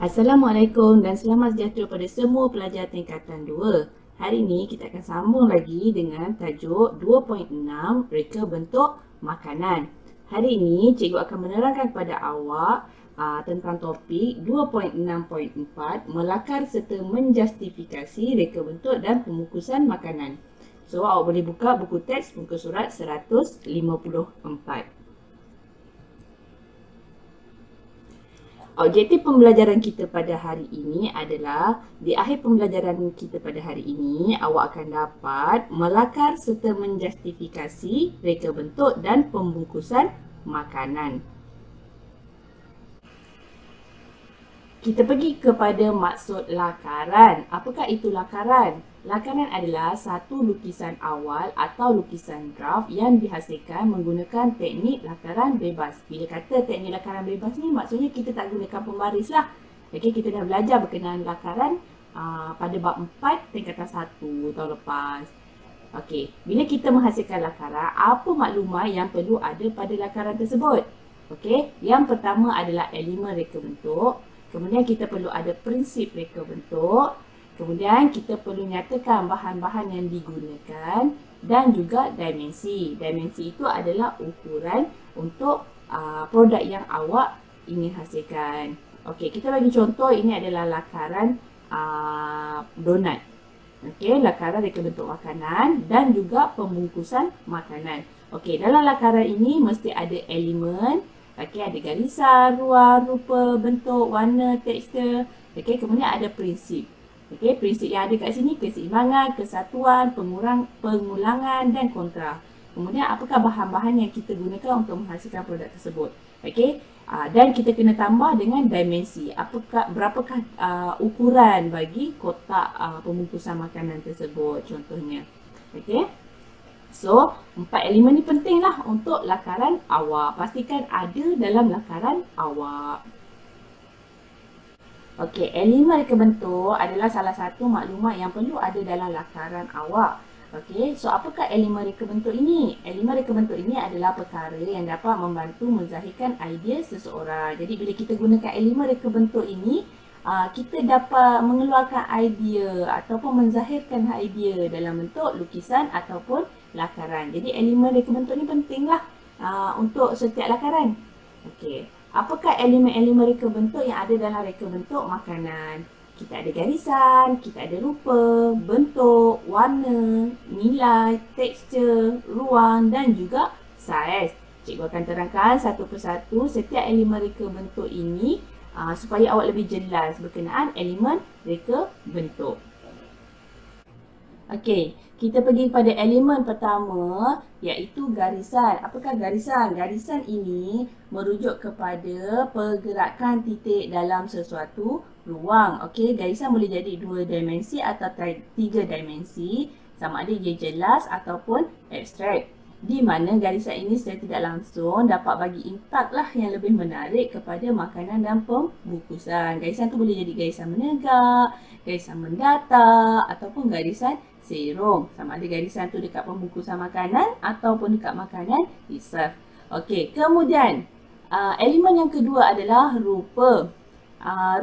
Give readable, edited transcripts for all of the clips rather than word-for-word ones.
Assalamualaikum dan selamat sejahtera pada semua pelajar tingkatan 2. Hari ini kita akan sambung lagi dengan tajuk 2.6 reka bentuk makanan. Hari ini cikgu akan menerangkan kepada awak tentang topik 2.6.4 melakar serta menjustifikasi reka bentuk dan pemukusan makanan. So awak boleh buka buku teks muka surat 154. Objektif pembelajaran kita pada hari ini adalah di akhir pembelajaran kita pada hari ini awak akan dapat melakar serta menjustifikasi reka bentuk dan pembungkusan makanan. Kita pergi kepada maksud lakaran. Apakah itu lakaran? Lakaran adalah satu lukisan awal atau lukisan draft yang dihasilkan menggunakan teknik lakaran bebas. Bila kata teknik lakaran bebas ni maksudnya kita tak gunakan pembaris lah. Okay, kita dah belajar berkenaan lakaran pada bab 4 tingkatan 1 tahun lepas. Okey, bila kita menghasilkan lakaran, apa maklumat yang perlu ada pada lakaran tersebut? Okey, yang pertama adalah elemen reka bentuk. Kemudian kita perlu ada prinsip reka bentuk. Kemudian kita perlu nyatakan bahan-bahan yang digunakan dan juga dimensi. Dimensi itu adalah ukuran untuk produk yang awak ingin hasilkan. Okey, kita bagi contoh, ini adalah lakaran donat. Okey, lakaran reka bentuk makanan dan juga pembungkusan makanan. Okey, dalam lakaran ini mesti ada elemen. Okey, ada garisan, ruang, rupa, bentuk, warna, tekstur. Okey, kemudian ada prinsip. Okey, prinsip yang ada kat sini keseimbangan, kesatuan, pengulangan dan kontra. Kemudian apakah bahan-bahan yang kita gunakan untuk menghasilkan produk tersebut. Okey, dan kita kena tambah dengan dimensi. Berapakah ukuran bagi kotak pembungkusan makanan tersebut contohnya. Okey. So, 4 elemen ni penting lah untuk lakaran awak. Pastikan ada dalam lakaran awak. Okey, elemen reka bentuk adalah salah satu maklumat yang perlu ada dalam lakaran awak. Okey, so apakah elemen reka bentuk ini? Elemen reka bentuk ini adalah perkara yang dapat membantu menzahirkan idea seseorang. Jadi, bila kita gunakan elemen reka bentuk ini, kita dapat mengeluarkan idea ataupun menzahirkan idea dalam bentuk lukisan ataupun lakaran. Jadi elemen reka bentuk ni pentinglah untuk setiap lakaran. Okey, apakah elemen-elemen reka bentuk yang ada dalam reka bentuk makanan? Kita ada garisan, kita ada rupa, bentuk, warna, nilai, tekstur, ruang dan juga saiz. Cikgu akan terangkan satu persatu setiap elemen reka bentuk ini supaya awak lebih jelas berkenaan elemen reka bentuk. Okey, kita pergi pada elemen pertama iaitu garisan. Apakah garisan? Garisan ini merujuk kepada pergerakan titik dalam sesuatu ruang. Okey, garisan boleh jadi 2 dimensi atau 3 dimensi, sama ada ia jelas ataupun abstrak. Di mana garisan ini secara tidak langsung dapat bagi impak lah yang lebih menarik kepada makanan dan pembungkusan. Garisan tu boleh jadi garisan menegak, garisan mendatar ataupun garisan serong. Sama ada garisan tu dekat pembungkusan makanan ataupun dekat makanan diserve. Okey, kemudian elemen yang kedua adalah rupa.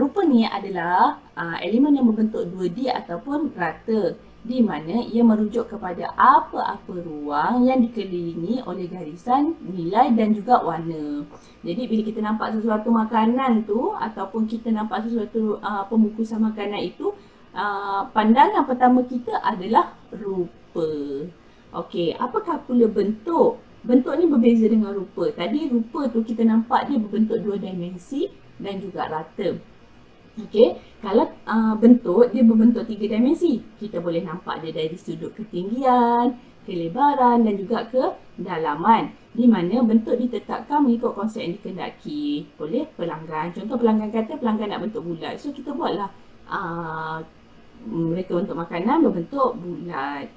Rupa ni adalah elemen yang berbentuk 2D ataupun rata, di mana ia merujuk kepada apa-apa ruang yang dikelilingi oleh garisan, nilai dan juga warna. Jadi bila kita nampak sesuatu makanan tu ataupun kita nampak sesuatu pembungkusan makanan itu, pandangan pertama kita adalah rupa. Okey, apakah pula bentuk? Bentuk ni berbeza dengan rupa. Tadi rupa tu kita nampak dia berbentuk 2 dimensi dan juga rata. Okey, kalau bentuk dia berbentuk 3 dimensi. Kita boleh nampak dia dari sudut ketinggian, kelebaran dan juga kedalaman. Di mana bentuk ditetapkan mengikut konsep yang dikehendaki oleh pelanggan. Contoh pelanggan kata pelanggan nak bentuk bulat. So kita buatlah mereka bentuk makanan berbentuk bulat.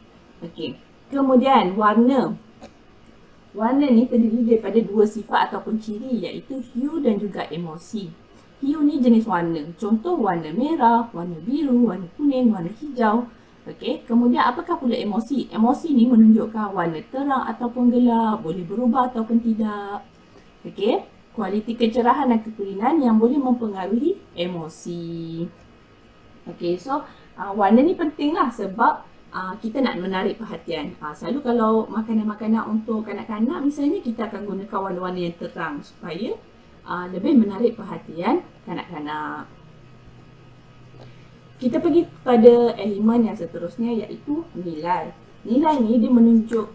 Okey. Kemudian warna. Warna ni terdiri daripada 2 sifat ataupun ciri iaitu hue dan juga emosi. Hue ni jenis warna. Contoh warna merah, warna biru, warna kuning, warna hijau. Okey, kemudian apakah pula emosi? Emosi ni menunjukkan warna terang ataupun gelap, boleh berubah ataupun tidak. Okey, kualiti kecerahan dan kekerinan yang boleh mempengaruhi emosi. Okey, so warna ni penting lah sebab kita nak menarik perhatian. Selalu kalau makanan-makanan untuk kanak-kanak misalnya, kita akan gunakan warna-warna yang terang supaya lebih menarik perhatian kanak-kanak. Kita pergi kepada elemen yang seterusnya, iaitu nilai. Nilai ni dia menunjuk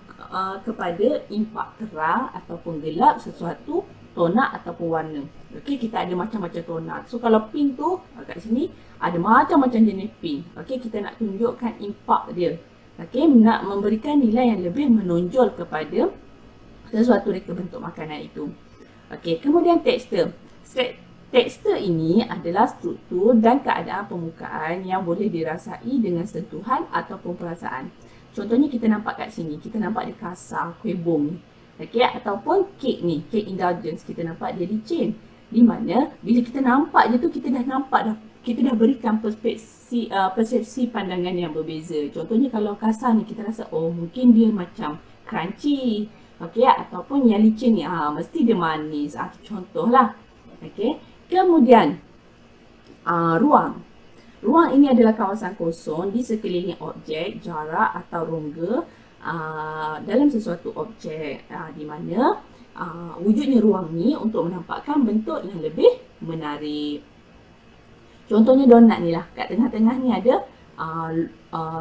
kepada impak terang ataupun gelap sesuatu, tonak ataupun warna. Okey, kita ada macam-macam tonak. So kalau pink tu kat sini ada macam-macam jenis pink. Okey, kita nak tunjukkan impak dia. Okey, nak memberikan nilai yang lebih menonjol kepada sesuatu reka bentuk makanan itu. Okey, kemudian tekstur. Tekstur ini adalah struktur dan keadaan permukaan yang boleh dirasai dengan sentuhan ataupun perasaan. Contohnya kita nampak kat sini, kita nampak dia kasar, kuih bom ni. Okey, ataupun kek ni, kek indulgence, kita nampak dia licin. Di mana bila kita nampak je tu, kita dah nampak dah, kita dah berikan persepsi pandangan yang berbeza. Contohnya kalau kasar ni, kita rasa oh mungkin dia macam crunchy. Okey, ataupun yang licin ni mesti dia manis. Contohlah. Okey. Kemudian ruang. Ruang ini adalah kawasan kosong di sekeliling objek, jarak atau rongga dalam sesuatu objek, di mana wujudnya ruang ni untuk menampakkan bentuk yang lebih menarik. Contohnya donat ni lah, kat tengah-tengah ni ada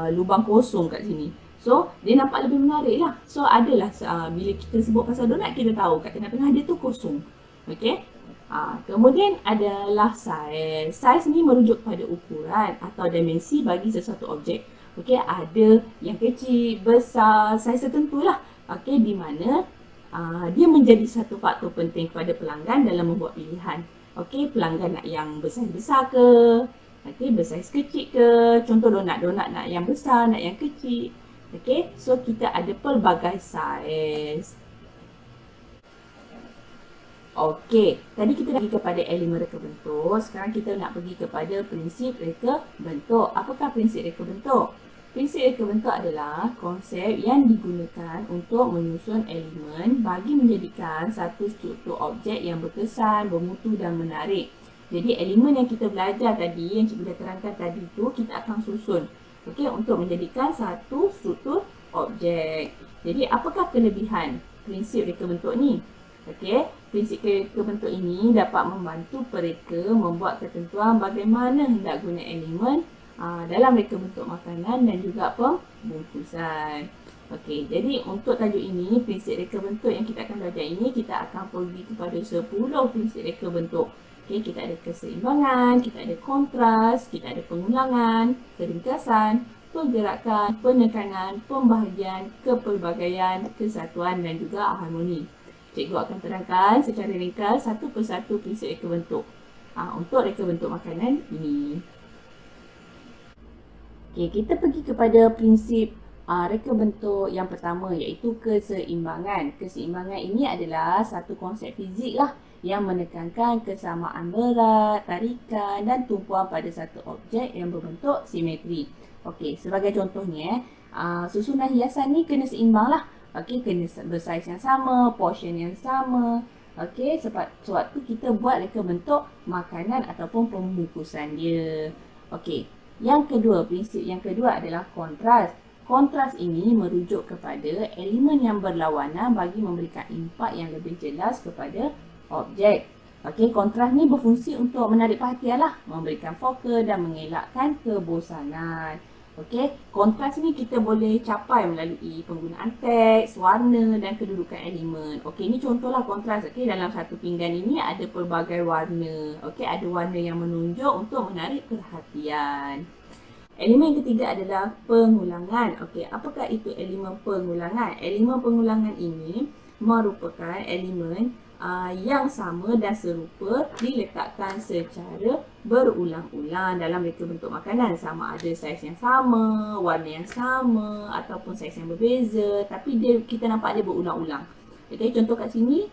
lubang kosong kat sini. So dia nampak lebih menarik lah. So adalah bila kita sebut pasal donat, kita tahu kat tengah-tengah dia tu kosong. Okey. Kemudian adalah saiz. Saiz ni merujuk pada ukuran atau dimensi bagi sesuatu objek. Okey, ada yang kecil, besar, saiz tertentu lah. Okey, di mana dia menjadi satu faktor penting kepada pelanggan dalam membuat pilihan. Okey, pelanggan nak yang besar-besar ke? Okey, bersaiz kecil ke? Contoh donat nak yang besar, nak yang kecil. Okey, so kita ada pelbagai saiz. Okey, tadi kita pergi kepada elemen reka bentuk. Sekarang kita nak pergi kepada prinsip reka bentuk. Apakah prinsip reka bentuk? Prinsip reka bentuk adalah konsep yang digunakan untuk menyusun elemen bagi menjadikan satu struktur objek yang berkesan, bermutu dan menarik. Jadi elemen yang kita belajar tadi, yang cikgu dah terangkan tadi tu, kita akan susun. Okey, untuk menjadikan satu struktur objek. Jadi apakah kelebihan prinsip reka bentuk ni? Okey, prinsip reka bentuk ini dapat membantu pereka membuat ketentuan bagaimana hendak guna elemen dalam reka bentuk makanan dan juga pembungkusan. Okey, jadi untuk tajuk ini, prinsip reka bentuk yang kita akan belajar ini, kita akan pergi kepada 10 prinsip reka bentuk. Okey, kita ada keseimbangan, kita ada kontras, kita ada pengulangan, keringkasan, pergerakan, penekanan, pembahagian, kepelbagaian, kesatuan dan juga harmoni. Cikgu akan terangkan secara ringkas satu persatu prinsip reka bentuk untuk reka bentuk makanan ini. Okey, kita pergi kepada prinsip reka bentuk yang pertama, iaitu keseimbangan. Keseimbangan ini adalah satu konsep fizik lah yang menekankan kesamaan berat, tarikan dan tumpuan pada satu objek yang berbentuk simetri. Okey, sebagai contohnya, susunan hiasan ni kena seimbang lah. Okey, kena bersaiz yang sama, portion yang sama. Okey, sewaktu kita buat reka bentuk makanan ataupun pembungkusan dia. Okey, yang kedua, prinsip yang kedua adalah kontras. Kontras ini merujuk kepada elemen yang berlawanan bagi memberikan impak yang lebih jelas kepada objek. Okey, kontras ni berfungsi untuk menarik perhatian lah, memberikan fokus dan mengelakkan kebosanan. Okey, kontras ni kita boleh capai melalui penggunaan teks, warna dan kedudukan elemen. Okey, ni contohlah kontras. Okey, dalam satu pinggan ini ada pelbagai warna. Okey, ada warna yang menonjol untuk menarik perhatian. Elemen yang ketiga adalah pengulangan. Okey, apakah itu elemen pengulangan? Elemen pengulangan ini merupakan elemen yang sama dan serupa diletakkan secara berulang-ulang dalam reka bentuk makanan. Sama ada saiz yang sama, warna yang sama ataupun saiz yang berbeza, tapi kita nampak dia berulang-ulang. Okey, contoh kat sini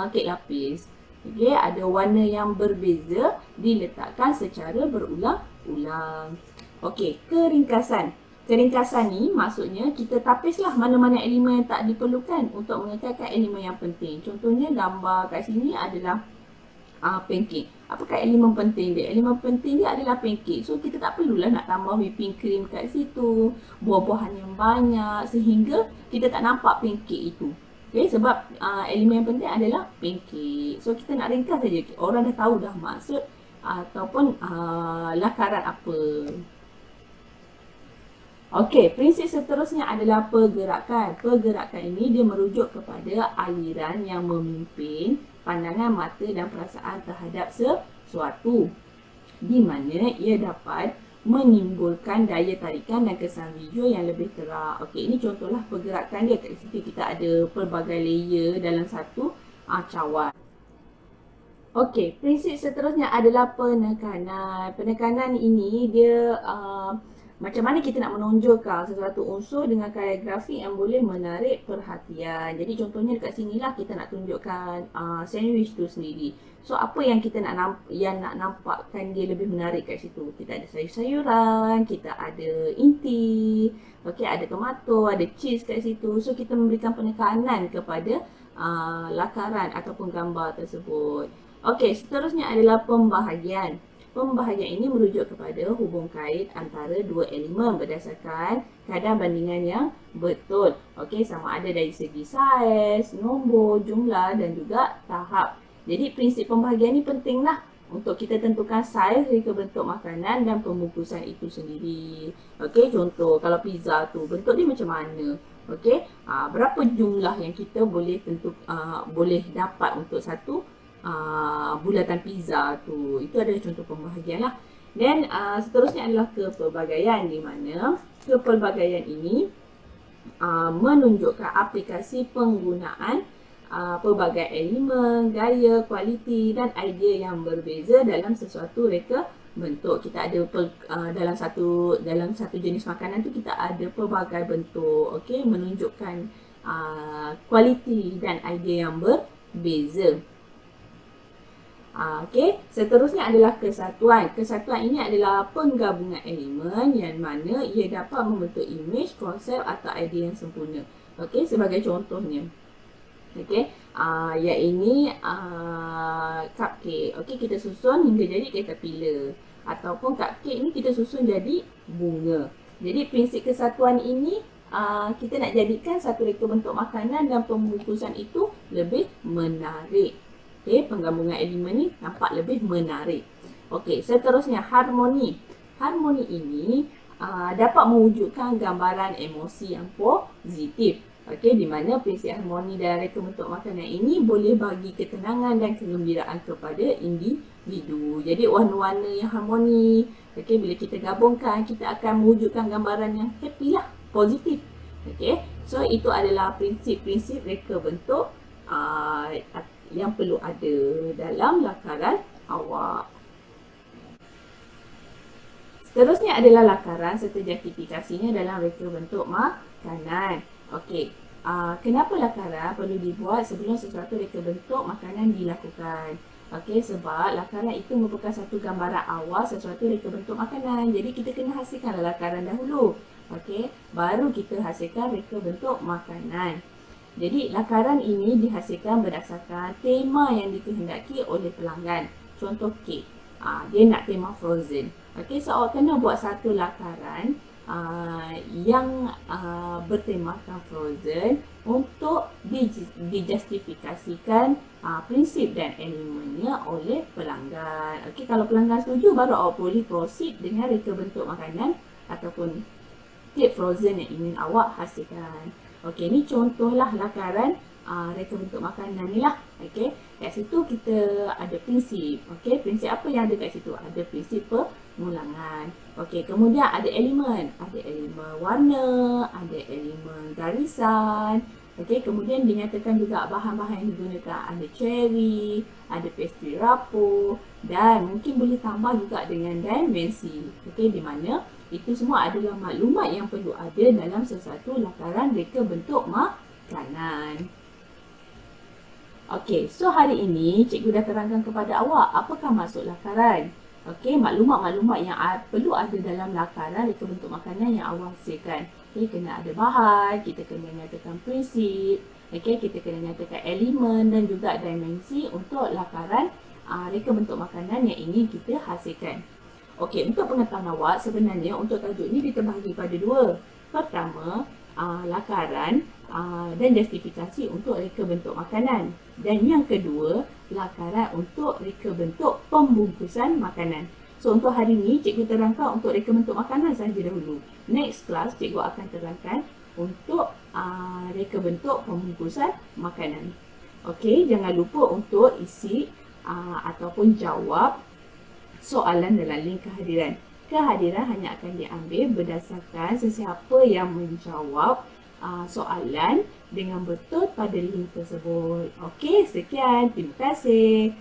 kek lapis. Okey, ada warna yang berbeza diletakkan secara berulang-ulang. Okey, keringkasan. Keringkasan ni maksudnya kita tapislah mana-mana elemen yang tak diperlukan untuk mengekalkan elemen yang penting. Contohnya gambar kat sini adalah pancake. Apakah elemen penting dia? Elemen penting dia adalah pancake. So kita tak perlulah nak tambah whipping cream kat situ, buah-buahan yang banyak sehingga kita tak nampak pancake itu. Okay, sebab elemen yang penting adalah pancake. So kita nak ringkas saja. Orang dah tahu dah maksud ataupun lakaran apa. Okey, prinsip seterusnya adalah pergerakan. Pergerakan ini dia merujuk kepada aliran yang memimpin pandangan mata dan perasaan terhadap sesuatu, di mana ia dapat menimbulkan daya tarikan dan kesan video yang lebih terang. Okey, ini contohlah pergerakan dia. Kat situ kita ada pelbagai layer dalam satu cawan. Okey, prinsip seterusnya adalah penekanan. Penekanan ini dia macam mana kita nak menonjolkan sesuatu unsur dengan kaligrafi yang boleh menarik perhatian. Jadi contohnya dekat sinilah kita nak tunjukkan sandwich tu sendiri. So apa yang kita nak nampakkan dia lebih menarik kat situ. Kita ada sayur-sayuran, kita ada inti, okey, ada tomato, ada cheese kat situ. So kita memberikan penekanan kepada lakaran ataupun gambar tersebut. Okey, seterusnya adalah pembahagian. Pembahagian ini merujuk kepada hubung kait antara dua elemen berdasarkan kadar bandingan yang betul. Okey, sama ada dari segi saiz, nombor, jumlah dan juga tahap. Jadi prinsip pembahagian ini pentinglah untuk kita tentukan saiz reka bentuk makanan dan pembungkusan itu sendiri. Okey, contoh kalau pizza tu bentuk dia macam mana? Okey, berapa jumlah yang kita boleh boleh dapat untuk satu bulatan pizza tu. Itu adalah contoh pembahagian lah. Dan seterusnya adalah kepelbagaian, di mana kepelbagaian ini menunjukkan aplikasi penggunaan pelbagai elemen, gaya, kualiti dan idea yang berbeza dalam sesuatu reka bentuk. Kita ada dalam satu jenis makanan tu kita ada pelbagai bentuk, okey, menunjukkan kualiti dan idea yang berbeza. Okey, seterusnya adalah kesatuan. Kesatuan ini adalah penggabungan elemen yang mana ia dapat membentuk imej, konsep atau idea yang sempurna. Okey, sebagai contohnya. Okey, yang ini cupcake. Okey, kita susun hingga jadi caterpillar. Ataupun cupcake ni kita susun jadi bunga. Jadi prinsip kesatuan ini kita nak jadikan satu reka bentuk makanan dan pembungkusan itu lebih menarik. Okey, penggabungan elemen ni nampak lebih menarik. Okey, seterusnya harmoni. Harmoni ini dapat mewujudkan gambaran emosi yang positif. Okey, di mana prinsip harmoni dalam reka bentuk makanan ini boleh bagi ketenangan dan kegembiraan kepada individu. Jadi warna-warna yang harmoni, okey, bila kita gabungkan kita akan mewujudkan gambaran yang happy lah, positif. Okey, so itu adalah prinsip-prinsip reka bentuk yang perlu ada dalam lakaran awak. Seterusnya adalah lakaran serta justifikasinya dalam reka bentuk makanan. Okey, kenapa lakaran perlu dibuat sebelum sesuatu reka bentuk makanan dilakukan? Okey, sebab lakaran itu merupakan satu gambaran awal sesuatu reka bentuk makanan. Jadi kita kena hasilkan lakaran dahulu. Okey, baru kita hasilkan reka bentuk makanan. Jadi lakaran ini dihasilkan berdasarkan tema yang dikehendaki oleh pelanggan. Contoh kek, dia nak tema frozen. Okey, so awak kena buat satu lakaran yang bertemakan frozen untuk dijustifikasikan prinsip dan elemennya oleh pelanggan. Okey, kalau pelanggan setuju baru awak boleh proceed dengan reka bentuk makanan ataupun kek frozen yang ingin awak hasilkan. Okey, ni contohlah lakaran reka bentuk makanan ni lah. Okey, kat situ kita ada prinsip. Okey, prinsip apa yang ada kat situ? Ada prinsip pengulangan. Okey, kemudian ada elemen. Ada elemen warna, ada elemen garisan. Okey, kemudian dinyatakan juga bahan-bahan yang digunakan. Ada cherry, ada pastry rapuh dan mungkin boleh tambah juga dengan dimensi. Okey, di mana itu semua adalah maklumat yang perlu ada dalam sesuatu lakaran reka bentuk makanan. Okey, so hari ini cikgu dah terangkan kepada awak apakah maksud lakaran. Okey, maklumat-maklumat yang perlu ada dalam lakaran reka bentuk makanan yang awak hasilkan. Okey, kena ada bahan, kita kena nyatakan prinsip, okey, kita kena nyatakan elemen dan juga dimensi untuk lakaran reka bentuk makanan yang ingin kita hasilkan. Okey, untuk pengetahuan awak, sebenarnya untuk tajuk ni diterbahagi pada dua. Pertama, lakaran dan justifikasi untuk reka bentuk makanan. Dan yang kedua, lakaran untuk reka bentuk pembungkusan makanan. So, untuk hari ini, cikgu terangkan untuk reka bentuk makanan sahaja dahulu. Next class, cikgu akan terangkan untuk reka bentuk pembungkusan makanan. Okey, jangan lupa untuk isi ataupun jawab soalan dalam link kehadiran. Kehadiran hanya akan diambil berdasarkan sesiapa yang menjawab soalan dengan betul pada link tersebut. Okey, sekian. Terima kasih.